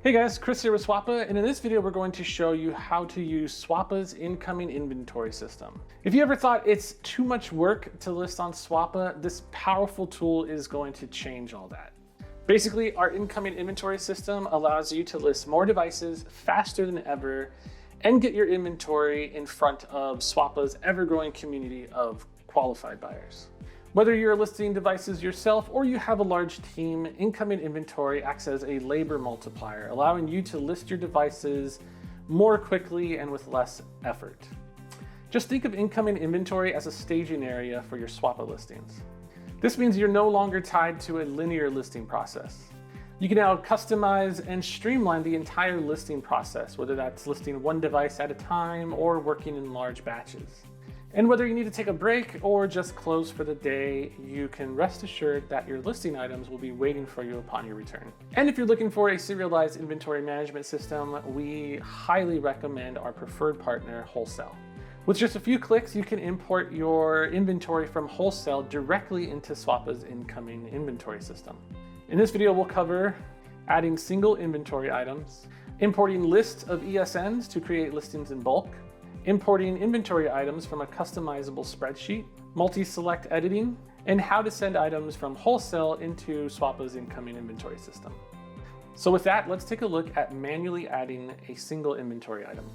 Hey guys, Chris here with Swappa, and in this video we're going to show you how to use Swappa's incoming inventory system. If you ever thought it's too much work to list on Swappa, this powerful tool is going to change all that. Basically, our incoming inventory system allows you to list more devices faster than ever and get your inventory in front of Swappa's ever-growing community of qualified buyers. Whether you're listing devices yourself or you have a large team, incoming inventory acts as a labor multiplier, allowing you to list your devices more quickly and with less effort. Just think of incoming inventory as a staging area for your Swappa listings. This means you're no longer tied to a linear listing process. You can now customize and streamline the entire listing process, whether that's listing one device at a time or working in large batches. And whether you need to take a break or just close for the day, you can rest assured that your listing items will be waiting for you upon your return. And if you're looking for a serialized inventory management system, we highly recommend our preferred partner, Wholesale. With just a few clicks, you can import your inventory from Wholesale directly into Swappa's incoming inventory system. In this video, we'll cover adding single inventory items, importing lists of ESNs to create listings in bulk, importing inventory items from a customizable spreadsheet, multi-select editing, and how to send items from Wholesale into Swappa's incoming inventory system. So with that, let's take a look at manually adding a single inventory item.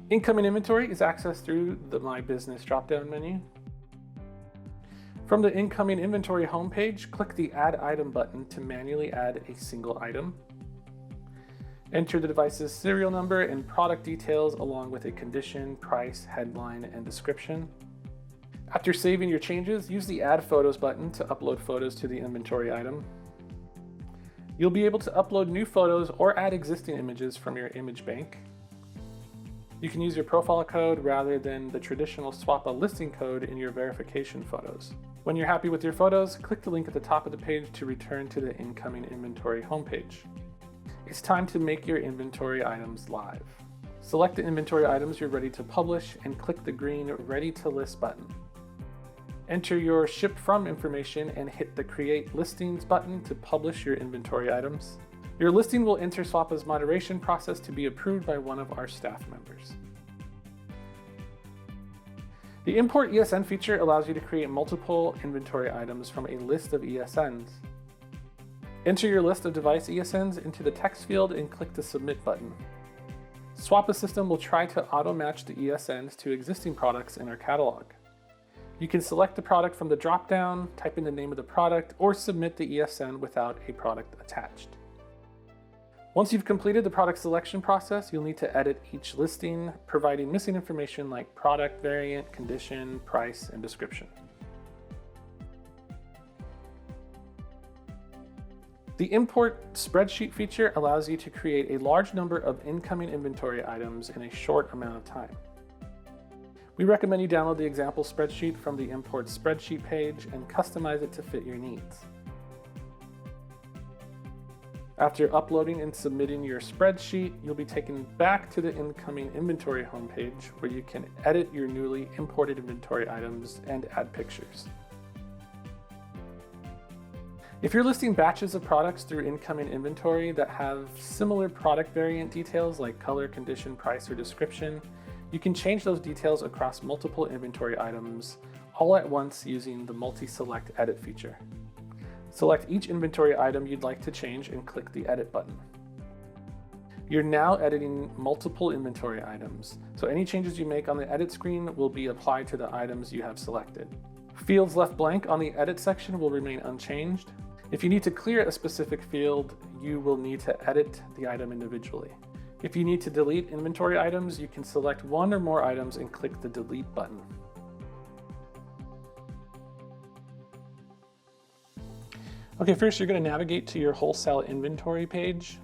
Incoming inventory is accessed through the My Business drop-down menu. From the incoming inventory homepage, click the Add Item button to manually add a single item. Enter the device's serial number and product details along with a condition, price, headline, and description. After saving your changes, use the Add Photos button to upload photos to the inventory item. You'll be able to upload new photos or add existing images from your image bank. You can use your profile code rather than the traditional Swappa listing code in your verification photos. When you're happy with your photos, click the link at the top of the page to return to the incoming inventory homepage. It's time to make your inventory items live. Select the inventory items you're ready to publish and click the green Ready to List button. Enter your ship from information and hit the Create Listings button to publish your inventory items. Your listing will enter Swappa's moderation process to be approved by one of our staff members. The Import ESN feature allows you to create multiple inventory items from a list of ESNs. Enter your list of device ESNs into the text field and click the Submit button. Swappa system will try to auto-match the ESNs to existing products in our catalog. You can select the product from the drop-down, type in the name of the product, or submit the ESN without a product attached. Once you've completed the product selection process, you'll need to edit each listing, providing missing information like product, variant, condition, price, and description. The Import Spreadsheet feature allows you to create a large number of incoming inventory items in a short amount of time. We recommend you download the example spreadsheet from the Import Spreadsheet page and customize it to fit your needs. After uploading and submitting your spreadsheet, you'll be taken back to the incoming inventory homepage where you can edit your newly imported inventory items and add pictures. If you're listing batches of products through incoming inventory that have similar product variant details like color, condition, price, or description, you can change those details across multiple inventory items all at once using the Multi-Select Edit feature. Select each inventory item you'd like to change and click the Edit button. You're now editing multiple inventory items, so any changes you make on the edit screen will be applied to the items you have selected. Fields left blank on the Edit section will remain unchanged. If you need to clear a specific field, you will need to edit the item individually. If you need to delete inventory items, you can select one or more items and click the Delete button. Okay, first you're going to navigate to your Wholesale inventory page.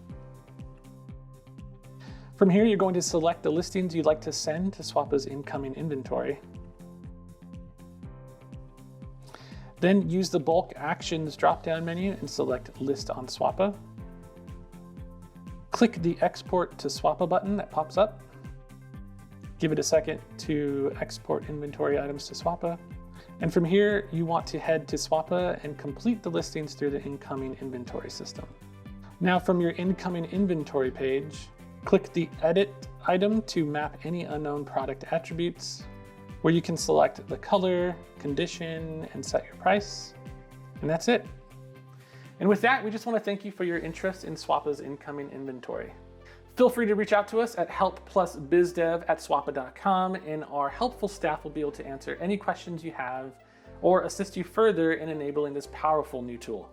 From here, you're going to select the listings you'd like to send to Swappa's incoming inventory. Then use the Bulk Actions drop-down menu and select List on Swappa. Click the Export to Swappa button that pops up. Give it a second to export inventory items to Swappa. And from here, you want to head to Swappa and complete the listings through the incoming inventory system. Now from your incoming inventory page, click the Edit item to map any unknown product attributes, where you can select the color, condition, and set your price. And that's it. And with that, we just want to thank you for your interest in Swappa's incoming inventory. Feel free to reach out to us at help+bizdev@swappa.com, and our helpful staff will be able to answer any questions you have or assist you further in enabling this powerful new tool.